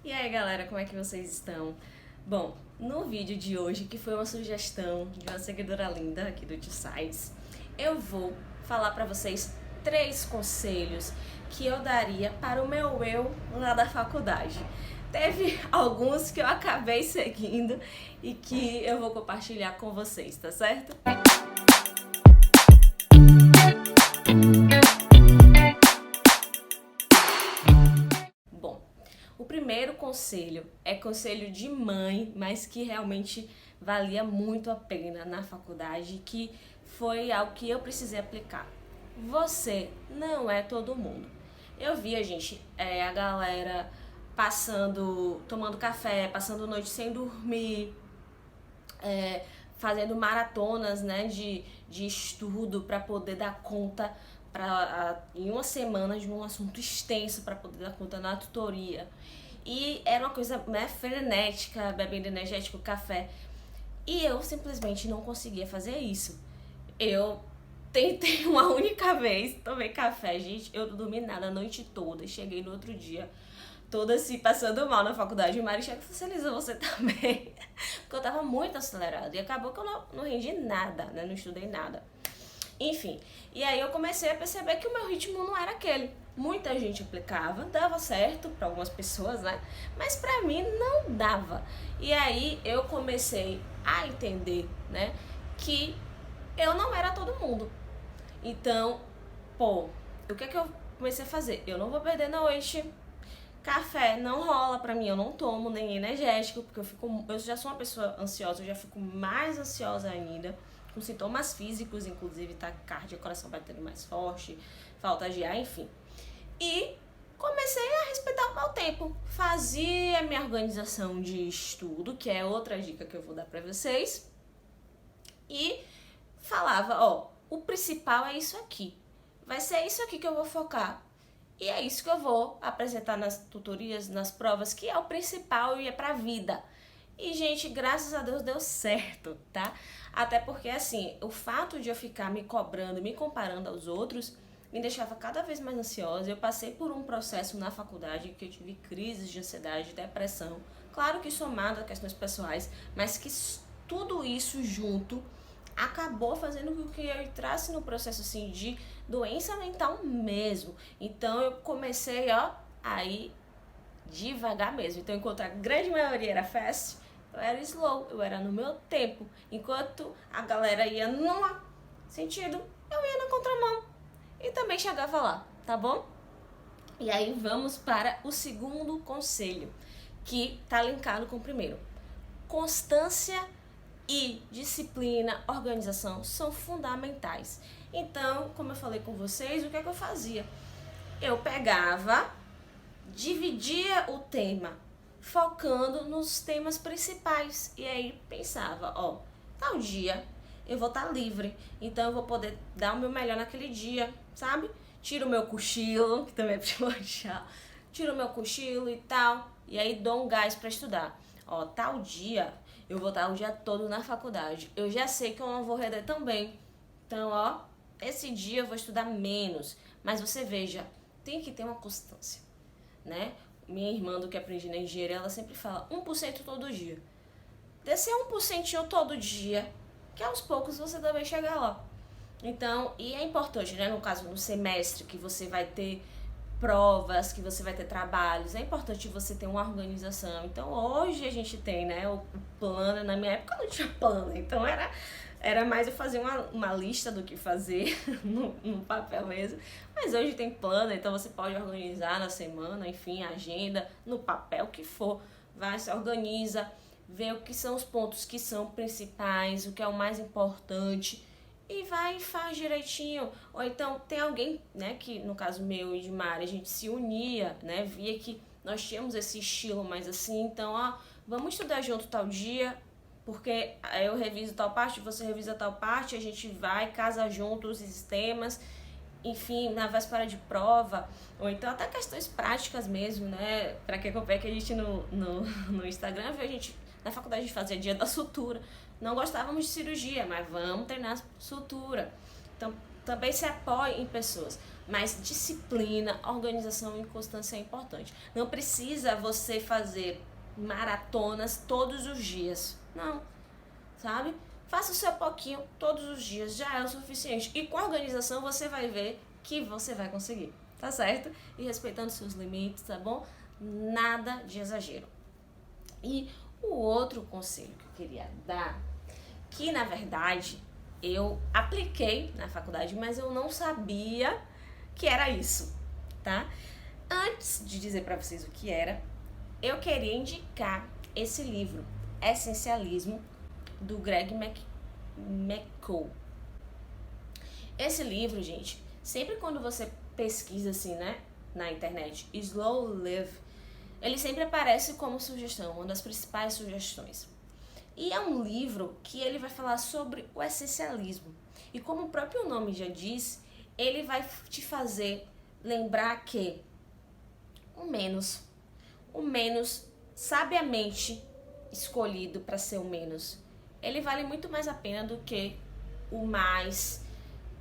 E aí galera, como é que vocês estão? Bom, no vídeo de hoje, que foi uma sugestão de uma seguidora linda aqui do Two Sides, eu vou falar pra vocês 3 conselhos que eu daria para o meu eu lá da faculdade. Teve alguns que eu acabei seguindo e que eu vou compartilhar com vocês, tá certo? Bom, o primeiro conselho é conselho de mãe, mas que realmente valia muito a pena na faculdade, que foi algo que eu precisei aplicar. Você não é todo mundo. Eu via, gente, a galera tomando café, passando noite sem dormir, fazendo maratonas, né, de estudo para poder dar conta em uma semana de um assunto extenso para poder dar conta na tutoria. E era uma coisa, né, frenética, bebendo energético, café. E eu simplesmente não conseguia fazer isso. Eu tentei uma única vez, tomei café, gente, eu não dormi nada a noite toda. Cheguei no outro dia toda assim, passando mal na faculdade. E Mari chega e falou assim: Elisa, você também? Porque eu tava muito acelerada. E acabou que eu não rendi nada, né? Não estudei nada. Enfim, e aí eu comecei a perceber que o meu ritmo não era aquele. Muita gente aplicava, dava certo para algumas pessoas, né? Mas pra mim não dava. E aí eu comecei a entender, né, que eu não era todo mundo. Então, o que é que eu comecei a fazer? Eu não vou perder noite. Café não rola pra mim, eu não tomo nem energético, porque eu já sou uma pessoa ansiosa, eu já fico mais ansiosa ainda, com sintomas físicos, inclusive taquicardia, coração batendo mais forte, falta de ar, enfim. E comecei a respeitar o meu tempo, fazia minha organização de estudo, que é outra dica que eu vou dar pra vocês, e falava, o principal é isso aqui, vai ser isso aqui que eu vou focar. E é isso que eu vou apresentar nas tutorias, nas provas, que é o principal e é pra vida. E, gente, graças a Deus deu certo, tá? Até porque, assim, o fato de eu ficar me cobrando, me comparando aos outros, me deixava cada vez mais ansiosa. Eu passei por um processo na faculdade que eu tive crises de ansiedade, depressão. Claro que somado a questões pessoais, mas que tudo isso junto acabou fazendo com que eu entrasse no processo assim de doença mental mesmo. Então eu comecei, aí devagar mesmo. Então enquanto a grande maioria era fast, eu era slow, eu era no meu tempo. Enquanto a galera ia num sentido, eu ia na contramão. E também chegava lá, tá bom? E aí vamos para o segundo conselho, que tá linkado com o primeiro. Constância e disciplina, organização são fundamentais. Então, como eu falei com vocês, o que é que eu fazia? Eu pegava, dividia o tema, focando nos temas principais. E aí pensava, tal dia eu vou estar livre, então eu vou poder dar o meu melhor naquele dia, sabe? Tiro o meu cochilo, que também é primordial, tiro o meu cochilo e tal, e aí dou um gás para estudar. Tal dia eu vou estar o dia todo na faculdade. Eu já sei que eu não vou render tão bem. Então, esse dia eu vou estudar menos. Mas você veja, tem que ter uma constância, né? Minha irmã, do que aprendi na engenharia, ela sempre fala 1% todo dia. Descer 1% todo dia, que aos poucos você também chega lá. Então, e é importante, né? No caso, no semestre, que você vai ter provas, que você vai ter trabalhos, é importante você ter uma organização. Então hoje a gente tem, né, o plano. Na minha época não tinha plano, então era mais eu fazer uma lista do que fazer no papel mesmo, mas hoje tem plano, então você pode organizar na semana, enfim, agenda, no papel que for, vai, se organiza, vê o que são os pontos que são principais, o que é o mais importante, e vai e faz direitinho. Ou então tem alguém, né, que no caso meu e de Mari, a gente se unia, né, via que nós tínhamos esse estilo mais assim, então vamos estudar junto tal dia, porque eu reviso tal parte, você revisa tal parte, a gente vai, casa junto os sistemas, enfim, na véspera de prova, ou então até questões práticas mesmo, né, pra quem acompanha que a gente no Instagram, viu, a gente na faculdade a gente fazia dia da sutura. Não gostávamos de cirurgia, mas vamos treinar sutura. Então, também se apoie em pessoas, mas disciplina, organização e constância é importante. Não precisa você fazer maratonas todos os dias, não, sabe? Faça o seu pouquinho todos os dias, já é o suficiente. E com a organização você vai ver que você vai conseguir, tá certo? E respeitando seus limites, tá bom? Nada de exagero. E o outro conselho que eu queria dar, que na verdade eu apliquei na faculdade, mas eu não sabia que era isso, tá? Antes de dizer pra vocês o que era, eu queria indicar esse livro, Essencialismo, do Greg McCall. Esse livro, gente, sempre quando você pesquisa assim, né, na internet, Slow Live, ele sempre aparece como sugestão, uma das principais sugestões. E é um livro que ele vai falar sobre o essencialismo. E como o próprio nome já diz, ele vai te fazer lembrar que o menos sabiamente escolhido para ser o menos, ele vale muito mais a pena do que o mais,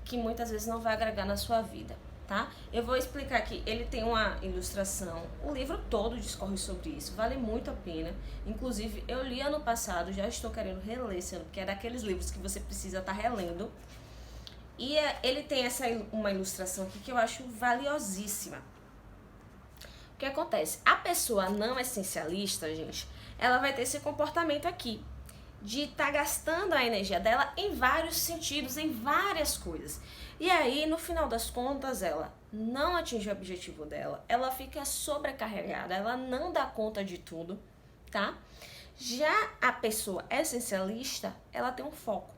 que muitas vezes não vai agregar na sua vida, tá? Eu vou explicar aqui, ele tem uma ilustração, o livro todo discorre sobre isso, vale muito a pena. Inclusive, eu li ano passado, já estou querendo reler esse ano, porque é daqueles livros que você precisa estar relendo. E ele tem uma ilustração aqui que eu acho valiosíssima. O que acontece? A pessoa não essencialista, gente, ela vai ter esse comportamento aqui, de estar gastando a energia dela em vários sentidos, em várias coisas. E aí, no final das contas, ela não atinge o objetivo dela, ela fica sobrecarregada, ela não dá conta de tudo, tá? Já a pessoa essencialista, ela tem um foco.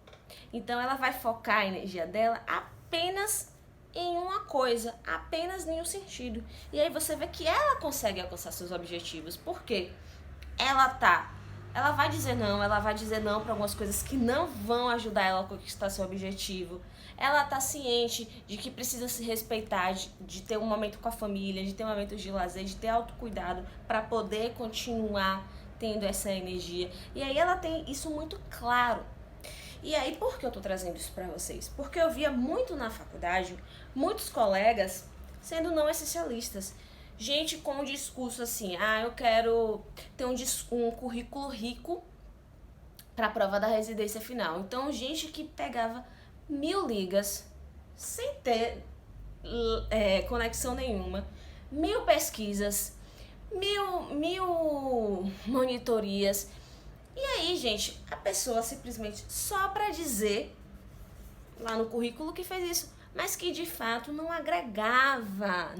Então, ela vai focar a energia dela apenas em uma coisa, apenas em um sentido. E aí você vê que ela consegue alcançar seus objetivos. Por quê? Ela vai dizer não para algumas coisas que não vão ajudar ela a conquistar seu objetivo. Ela tá ciente de que precisa se respeitar, de ter um momento com a família, de ter um momento de lazer, de ter autocuidado para poder continuar tendo essa energia. E aí ela tem isso muito claro. E aí, por que eu tô trazendo isso pra vocês? Porque eu via muito na faculdade, muitos colegas sendo não essencialistas. Gente com um discurso assim, eu quero ter um currículo rico pra prova da residência final. Então, gente que pegava 1000 ligas sem ter conexão nenhuma, 1000 pesquisas, mil monitorias. E aí, gente, a pessoa simplesmente só pra dizer lá no currículo que fez isso, mas que de fato não agregava,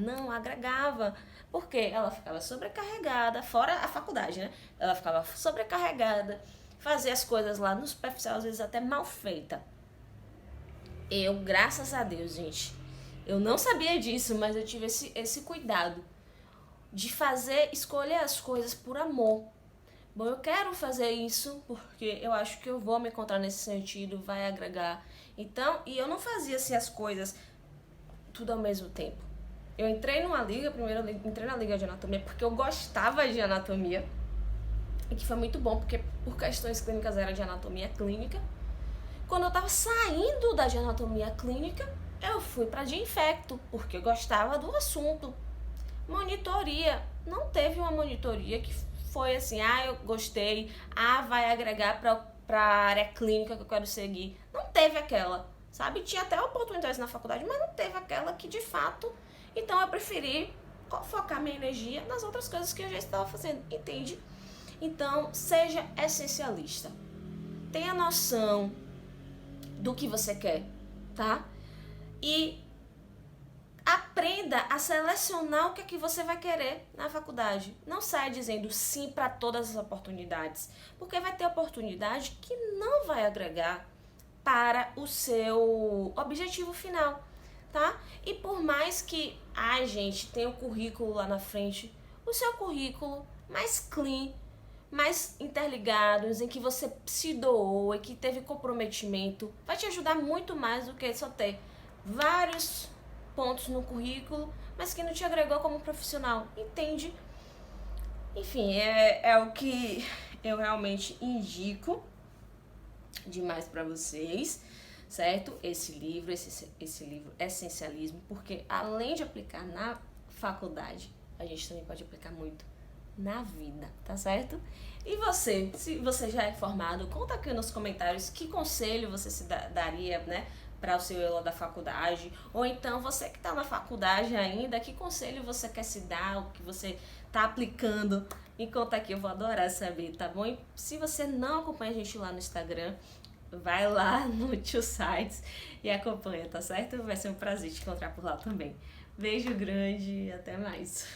porque ela ficava sobrecarregada, fora a faculdade, né? Ela ficava sobrecarregada, fazia as coisas lá no superficial, às vezes até mal feita. Eu, graças a Deus, gente, eu não sabia disso, mas eu tive esse cuidado de escolher as coisas por amor. Bom, eu quero fazer isso porque eu acho que eu vou me encontrar nesse sentido, vai agregar. Então, e eu não fazia assim as coisas tudo ao mesmo tempo. Eu entrei numa liga, primeiro eu entrei na liga de anatomia porque eu gostava de anatomia. E que foi muito bom, porque por questões clínicas era de anatomia clínica. Quando eu tava saindo da de anatomia clínica, eu fui pra de infecto, porque eu gostava do assunto. Monitoria. Não teve uma monitoria que foi assim, eu gostei, vai agregar pra área clínica que eu quero seguir. Não teve aquela, sabe? Tinha até oportunidades na faculdade, mas não teve aquela que de fato. Então eu preferi focar minha energia nas outras coisas que eu já estava fazendo, entende? Então, seja essencialista. Tenha noção do que você quer, tá? E aprenda a selecionar o que é que você vai querer na faculdade. Não saia dizendo sim para todas as oportunidades, porque vai ter oportunidade que não vai agregar para o seu objetivo final, tá? E por mais que, gente, tenha o currículo lá na frente, o seu currículo mais clean, mais interligados, em que você se doou e que teve comprometimento, vai te ajudar muito mais do que só ter vários pontos no currículo, mas que não te agregou como profissional, entende? Enfim, é o que eu realmente indico demais pra vocês, certo? Esse livro Essencialismo, porque além de aplicar na faculdade, a gente também pode aplicar muito na vida, tá certo? E você, se você já é formado, conta aqui nos comentários que conselho você se daria, né, para o seu eu lá da faculdade, ou então você que está na faculdade ainda, que conselho você quer se dar, o que você tá aplicando, me conta aqui, eu vou adorar saber, tá bom? E se você não acompanha a gente lá no Instagram, vai lá no Tio Sites e acompanha, tá certo? Vai ser um prazer te encontrar por lá também. Beijo grande e até mais.